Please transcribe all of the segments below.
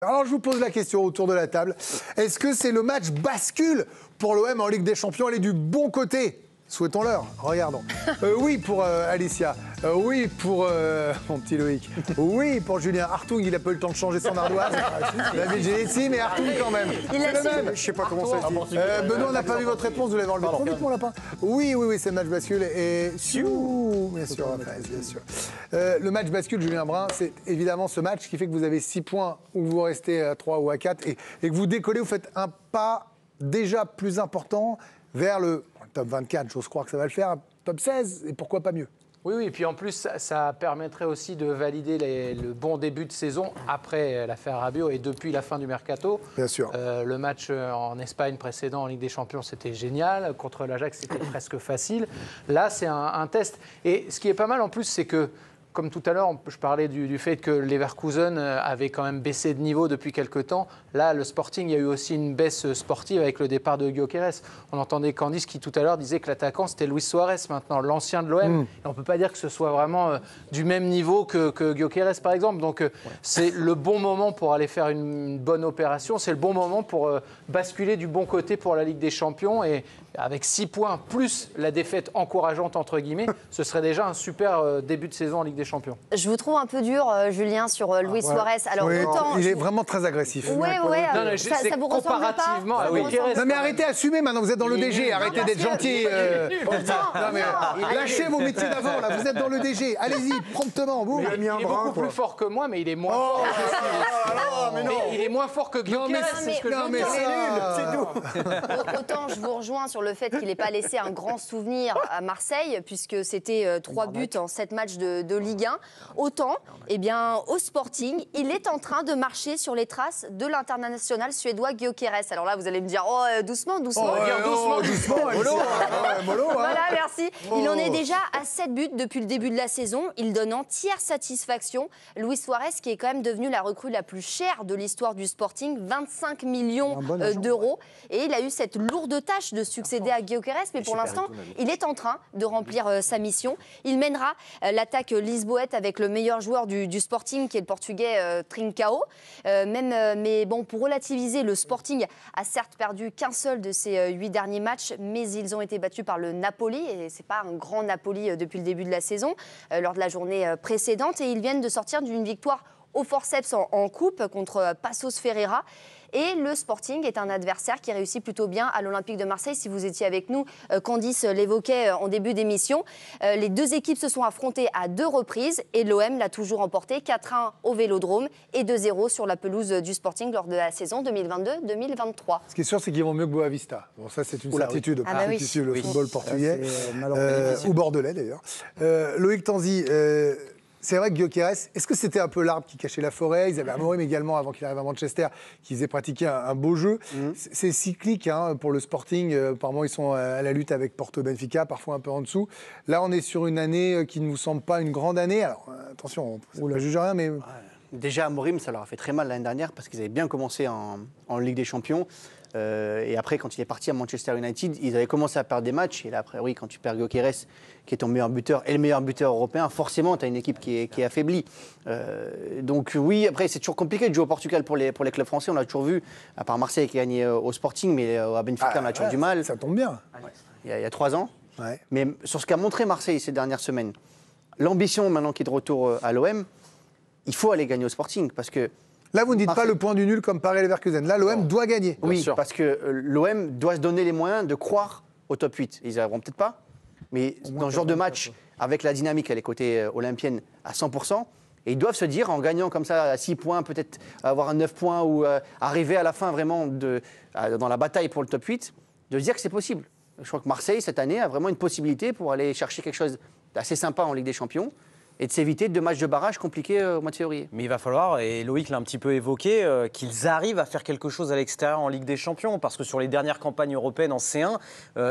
Alors je vous pose la question autour de la table. Est-ce que c'est le match bascule pour l'OM en Ligue des Champions? Elle est du bon côté. Souhaitons-leur. Regardons. Oui pour Alicia. Oui pour mon petit Loïc. Oui pour Julien. Hartung, il a pas eu le temps de changer son ardoise. David Généti, mais Hartung quand même. C'est le même. Je sais pas comment ça se dit. Benoît, on n'a pas vu votre réponse. Vous l'avez enlevé trop vite, mon lapin. Oui, c'est le match bascule. Et bien sûr, bien sûr. Le match bascule, Julien Brun, c'est évidemment ce match qui fait que vous avez 6 points ou vous restez à 3 ou à 4 et que vous décollez, vous faites un pas déjà plus important vers le top 24, j'ose croire que ça va le faire, top 16, et pourquoi pas mieux? Oui, et puis en plus, ça permettrait aussi de valider le bon début de saison après l'affaire Rabiot et depuis la fin du mercato. Bien sûr. Le match en Espagne précédent en Ligue des Champions, c'était génial. Contre l'Ajax, c'était presque facile. Là, c'est un test. Et ce qui est pas mal en plus, c'est que, comme tout à l'heure, je parlais du fait que Leverkusen avait quand même baissé de niveau depuis quelques temps. Là, le Sporting, il y a eu aussi une baisse sportive avec le départ de Gyökeres. On entendait Candice qui, tout à l'heure, disait que l'attaquant, c'était Luis Suarez, maintenant, l'ancien de l'OM. Et on ne peut pas dire que ce soit vraiment du même niveau que Gyökeres, par exemple. Donc, c'est le bon moment pour aller faire une bonne opération. C'est le bon moment pour basculer du bon côté pour la Ligue des Champions. Et avec 6 points, plus la défaite encourageante, entre guillemets, ce serait déjà un super début de saison en Ligue des Champions. Je vous trouve un peu dur, Julien, sur Luis Suarez. Alors, oui, autant, il est vraiment très agressif. Oui, ça vous ressemble pas. Comparativement à Gyökeres. Non mais arrêtez, assumez maintenant, vous êtes dans le DG, arrêtez d'être gentil. Lâchez vos métiers d'avant, là, vous êtes dans le DG, allez-y, promptement. Vous. Il est beaucoup plus fort que moi, mais il est moins fort. Il est moins fort que Gyökeres, c'est ce que je veux dire. C'est tout. Autant je vous rejoins sur le fait qu'il n'ait pas laissé un grand souvenir à Marseille, puisque c'était 3 buts en 7 matchs de Ligue 1. Autant, au Sporting, il est en train de marcher sur les traces de l'international suédois Gyökeres. Alors là, vous allez me dire, doucement. Doucement, mollo. Voilà, merci. Il en est déjà à 7 buts depuis le début de la saison. Il donne entière satisfaction. Luis Suarez, qui est quand même devenu la recrue la plus chère de l'histoire du Sporting, 25 millions d'euros. Et il a eu cette lourde tâche de succéder à Gyökeres, mais pour l'instant, il est en train de remplir sa mission. Il mènera l'attaque lisboète avec le meilleur joueur du Sporting, qui est le Portugais Trincao. Mais bon, pour relativiser, le Sporting a certes perdu qu'un seul de ses 8 derniers matchs, mais ils ont été battus par le Napoli, et c'est pas un grand Napoli depuis le début de la saison, lors de la journée précédente, et ils viennent de sortir d'une victoire au forceps en coupe contre Passos Ferreira. Et le Sporting est un adversaire qui réussit plutôt bien à l'Olympique de Marseille. Si vous étiez avec nous, Candice l'évoquait en début d'émission. Les deux équipes se sont affrontées à 2 reprises et l'OM l'a toujours emporté, 4-1 au Vélodrome et 2-0 sur la pelouse du Sporting lors de la saison 2022-2023. Ce qui est sûr, c'est qu'ils vont mieux que Boavista. Bon, ça, c'est une certitude. Oui. Le football portugais, ou bordelais d'ailleurs. Loïc Tanzi, c'est vrai que Gyökeres, est-ce que c'était un peu l'arbre qui cachait la forêt? Ils avaient Amorim également, avant qu'il arrive à Manchester, qui faisait pratiquer un beau jeu. C'est cyclique pour le Sporting. Apparemment, ils sont à la lutte avec Porto Benfica, parfois un peu en dessous. Là, on est sur une année qui ne vous semble pas une grande année. Alors, attention, on ne juge rien, mais... Déjà, Amorim, ça leur a fait très mal l'année dernière parce qu'ils avaient bien commencé en Ligue des Champions. Et après, quand il est parti à Manchester United, ils avaient commencé à perdre des matchs. Et là, après, oui, quand tu perds Gyökeres, qui est ton meilleur buteur et le meilleur buteur européen, forcément, tu as une équipe qui est affaiblie. Donc oui, après, c'est toujours compliqué de jouer au Portugal pour les clubs français. On l'a toujours vu, à part Marseille qui a gagné au Sporting, mais à Benfica, on a toujours du mal. Ça tombe bien. Il y a 3 ans. Ouais. Mais sur ce qu'a montré Marseille ces dernières semaines, l'ambition maintenant qui est de retour à l'OM, il faut aller gagner au Sporting parce que... Là, vous ne dites pas le point du nul comme Paris Leverkusen. Là, l'OM doit gagner. Oui, parce que l'OM doit se donner les moyens de croire au top 8. Ils n'y arriveront peut-être pas, mais dans ce genre de match, avec la dynamique, elle est côté olympienne à 100%, et ils doivent se dire, en gagnant comme ça à 6 points, peut-être avoir un 9 points, ou arriver à la fin vraiment dans la bataille pour le top 8, de se dire que c'est possible. Je crois que Marseille, cette année, a vraiment une possibilité pour aller chercher quelque chose d'assez sympa en Ligue des Champions, et de s'éviter 2 matchs de barrage compliqués au mois de février. Mais il va falloir, et Loïc l'a un petit peu évoqué, qu'ils arrivent à faire quelque chose à l'extérieur en Ligue des Champions. Parce que sur les dernières campagnes européennes en C1,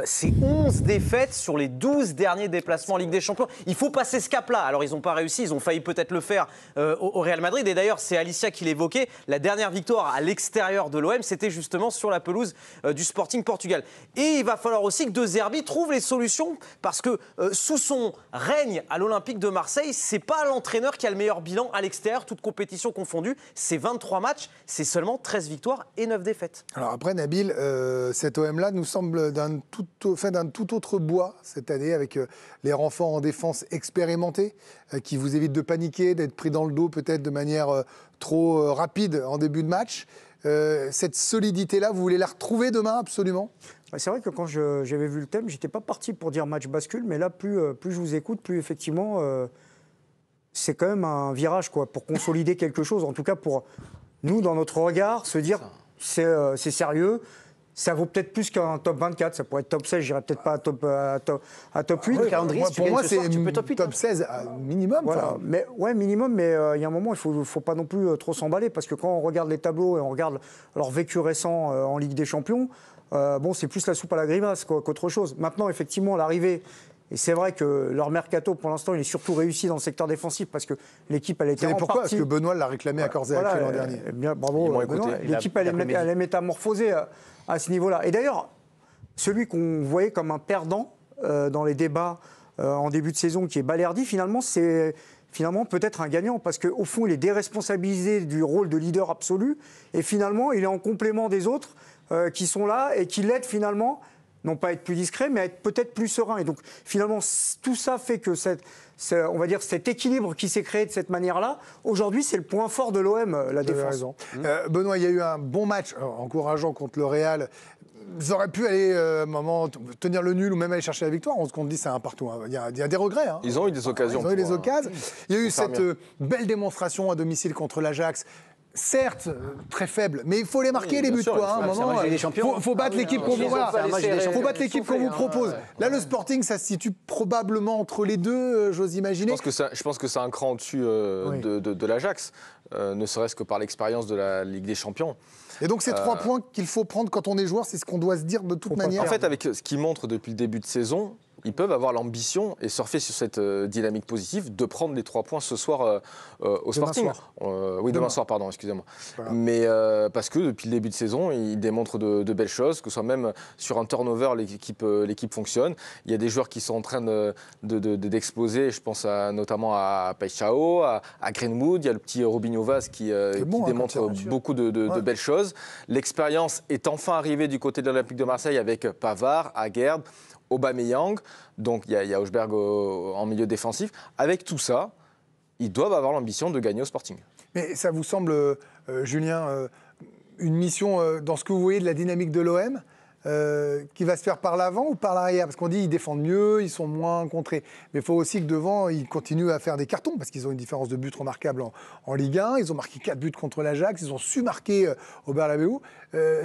c'est 11 défaites sur les 12 derniers déplacements en Ligue des Champions. Il faut passer ce cap-là. Alors ils n'ont pas réussi, ils ont failli peut-être le faire au Real Madrid. Et d'ailleurs, c'est Alicia qui l'évoquait, la dernière victoire à l'extérieur de l'OM, c'était justement sur la pelouse du Sporting Portugal. Et il va falloir aussi que De Zerbi trouve les solutions, parce que sous son règne à l'Olympique de Marseille, c'est pas l'entraîneur qui a le meilleur bilan à l'extérieur, toute compétition confondue. C'est 23 matchs, c'est seulement 13 victoires et 9 défaites. Alors après, Nabil, cet OM-là nous semble fait d'un tout autre bois cette année, avec les renforts en défense expérimentés, qui vous évitent de paniquer, d'être pris dans le dos peut-être de manière trop rapide en début de match. Cette solidité-là, vous voulez la retrouver demain absolument ? C'est vrai que quand j'avais vu le thème, j'étais pas parti pour dire match bascule, mais là, plus je vous écoute, plus effectivement, c'est quand même un virage quoi, pour consolider quelque chose. En tout cas, pour nous, dans notre regard, se dire c'est sérieux. Ça vaut peut-être plus qu'un top 24, ça pourrait être top 16, je dirais peut-être pas à top 8. Pour moi, c'est top 16 minimum. Voilà. Minimum, mais il y a un moment, il ne faut pas non plus trop s'emballer, parce que quand on regarde les tableaux et on regarde leur vécu récent en Ligue des Champions, c'est plus la soupe à la grimace qu'autre chose. Maintenant, effectivement, l'arrivée, et c'est vrai que leur mercato, pour l'instant, il est surtout réussi dans le secteur défensif, parce que l'équipe, elle était en pourquoi partie... Parce que Benoît l'a réclamé à corps et à cri l'an dernier. Bien, bravo, Benoît. L'équipe, elle est métamorphosée à ce niveau-là. Et d'ailleurs, celui qu'on voyait comme un perdant dans les débats en début de saison, qui est Balerdi, finalement, c'est peut-être un gagnant, parce qu'au fond, il est déresponsabilisé du rôle de leader absolu, et finalement, il est en complément des autres qui sont là et qui l'aident finalement, non pas à être plus discret, mais à être peut-être plus serein. Et donc, finalement, tout ça fait que on va dire cet équilibre qui s'est créé de cette manière-là, aujourd'hui, c'est le point fort de l'OM, la défense. Benoît, il y a eu un bon match encourageant contre le Real. Ils auraient pu aller un moment tenir le nul ou même aller chercher la victoire. On se dit c'est un partout. Il y a des regrets. Hein. Ils ont eu des occasions. Ils ont eu des occasions. Il y a eu cette belle démonstration à domicile contre l'Ajax. Certes, très faible, mais il faut les marquer les buts. Sûr, quoi, il faut battre l'équipe qu'on vous propose. Là, le Sporting, ça se situe probablement entre les deux, j'ose imaginer. Je pense que c'est un cran au-dessus de l'Ajax, ne serait-ce que par l'expérience de la Ligue des Champions. Et donc, ces 3 points qu'il faut prendre quand on est joueur, c'est ce qu'on doit se dire de toute manière. En fait, avec ce qu'ils montrent depuis le début de saison, ils peuvent avoir l'ambition et surfer sur cette dynamique positive de prendre les 3 points ce soir au Sporting. Demain soir, pardon, excusez-moi. Voilà. Mais parce que depuis le début de saison, ils démontrent de belles choses, que ce soit même sur un turnover, l'équipe fonctionne. Il y a des joueurs qui sont en train d'exploser, je pense notamment à Paixão, à Greenwood, il y a le petit Robinho Vaz qui démontre beaucoup de belles choses. L'expérience est enfin arrivée du côté de l'Olympique de Marseille avec Pavard, Aguerd, Aubameyang, donc il y a Højbjerg en milieu défensif. Avec tout ça, ils doivent avoir l'ambition de gagner au Sporting. Mais ça vous semble, Julien, une mission dans ce que vous voyez de la dynamique de l'OM qui va se faire par l'avant ou par l'arrière? Parce qu'on dit qu'ils défendent mieux, ils sont moins contrés. Mais il faut aussi que devant, ils continuent à faire des cartons, parce qu'ils ont une différence de but remarquable en Ligue 1. Ils ont marqué 4 buts contre l'Ajax, ils ont su marquer au Bernabéu.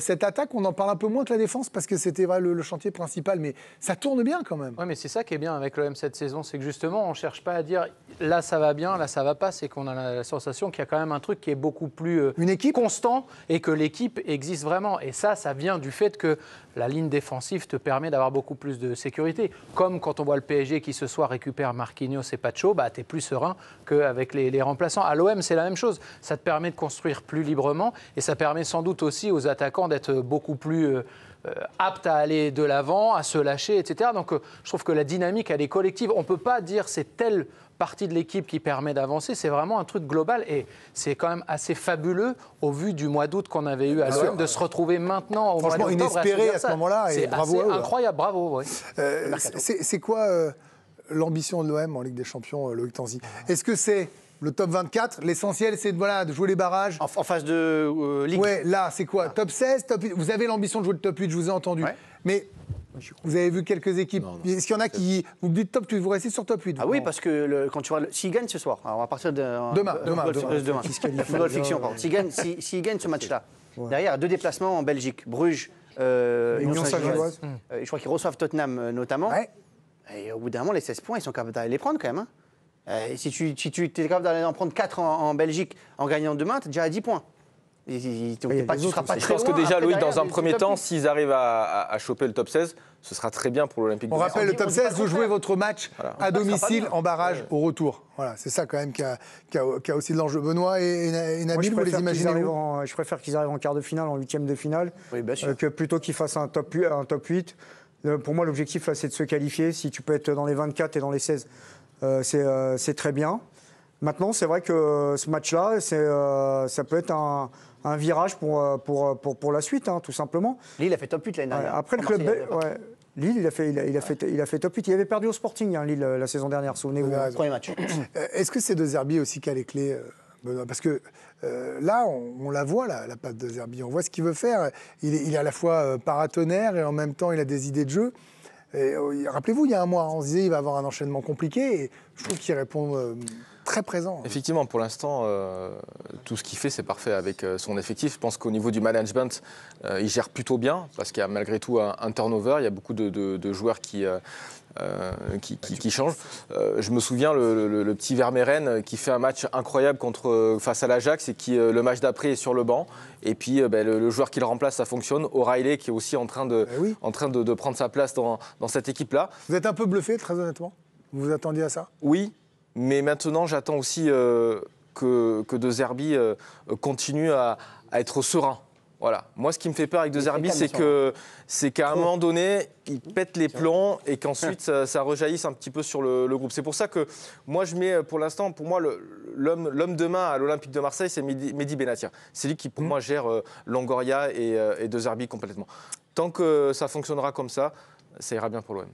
Cette attaque, on en parle un peu moins que la défense, parce que c'était vrai, le chantier principal, mais ça tourne bien quand même. Oui, mais c'est ça qui est bien avec l'OM cette saison, c'est que justement, on ne cherche pas à dire là ça va bien, là ça va pas, c'est qu'on a la sensation qu'il y a quand même un truc qui est beaucoup plus une équipe constant et que l'équipe existe vraiment. Et ça vient du fait que la ligne défensive te permet d'avoir beaucoup plus de sécurité. Comme quand on voit le PSG qui ce soir récupère Marquinhos et Pacho, tu es plus serein qu'avec les remplaçants. À l'OM, c'est la même chose. Ça te permet de construire plus librement et ça permet sans doute aussi aux attaquants d'être beaucoup plus aptes à aller de l'avant, à se lâcher, etc. Donc je trouve que la dynamique, elle est collective. On ne peut pas dire c'est telle partie de l'équipe qui permet d'avancer, c'est vraiment un truc global et c'est quand même assez fabuleux au vu du mois d'août qu'on avait eu à l'OM de se retrouver maintenant au mois d'octobre. Inespéré à ce moment-là et bravo à eux. Incroyable, bravo. Ouais. C'est quoi l'ambition de l'OM en Ligue des Champions, Loïc Tanzi? Est-ce que c'est le top 24, l'essentiel c'est de jouer les barrages en phase de Ligue? Ouais, là c'est quoi? Top 16, top 8. Vous avez l'ambition de jouer le top 8, je vous ai entendu. Ouais. Mais vous avez vu quelques équipes. Est-ce qu'il y en a qui vous me dites top 8, vous restez sur top 8? Ah oui, parce que quand tu vois, s'ils gagnent ce soir, alors à partir de demain. Fiction, pardon. S'ils gagnent ce match-là, derrière 2 déplacements en Belgique, Bruges, Union Saint-Gilloise. Je crois qu'ils reçoivent Tottenham notamment. Ouais. Et au bout d'un moment, les 16 points, ils sont capables d'aller les prendre quand même. Si tu es capable d'aller en prendre 4 en Belgique en gagnant demain, tu es déjà à 10 points. Je pense que déjà, Loïc, dans un premier temps, s'ils arrivent à choper le top 16, ce sera très bien pour l'Olympique de Marseille. On rappelle le top 16, vous jouez votre match à domicile en barrage au retour. Voilà, c'est ça quand même qui a aussi de l'enjeu. Benoît et Nabil, vous les imaginez je préfère qu'ils arrivent en quart de finale, en 8e de finale, que plutôt qu'ils fassent un top 8. Pour moi, l'objectif, là, c'est de se qualifier. Si tu peux être dans les 24 et dans les 16, c'est très bien. Maintenant, c'est vrai que ce match-là, ça peut être un virage pour la suite, hein, tout simplement. Lille a fait top 8 l'année dernière. Après, le club... Lille, il a fait top 8. Il avait perdu au Sporting, hein, Lille, la saison dernière, souvenez-vous. Premier match. Est-ce que c'est De Zerbi aussi qui a les clés, Benoît? Parce que là, on la voit, la patte de Zerbi. On voit ce qu'il veut faire. Il est à la fois paratonnerre et en même temps, il a des idées de jeu. Rappelez-vous, il y a un mois, on se disait qu'il va avoir un enchaînement compliqué. Et je trouve qu'il répond très présent. Effectivement, pour l'instant, tout ce qu'il fait, c'est parfait avec son effectif. Je pense qu'au niveau du management, il gère plutôt bien, parce qu'il y a malgré tout un turnover. Il y a beaucoup de joueurs qui changent. Je me souviens, le petit Vermeeren qui fait un match incroyable face à l'Ajax et qui, le match d'après, est sur le banc. Et puis, le joueur qui le remplace, ça fonctionne. O'Reilly, qui est aussi en train de prendre sa place dans cette équipe-là. Vous êtes un peu bluffé, très honnêtement? Vous vous attendiez à ça? Oui. Mais maintenant, j'attends aussi que De Zerbi continue à être serein. Voilà. Moi, ce qui me fait peur avec De Zerbi, c'est qu'à un moment donné, il pète les plombs et qu'ensuite, ça rejaillisse un petit peu sur le groupe. C'est pour ça que moi, je mets, pour l'instant, pour moi, l'homme de main à l'Olympique de Marseille, c'est Mehdi Benatia. C'est lui qui, pour moi, gère Longoria et De Zerbi complètement. Tant que ça fonctionnera comme ça ira bien pour l'OM.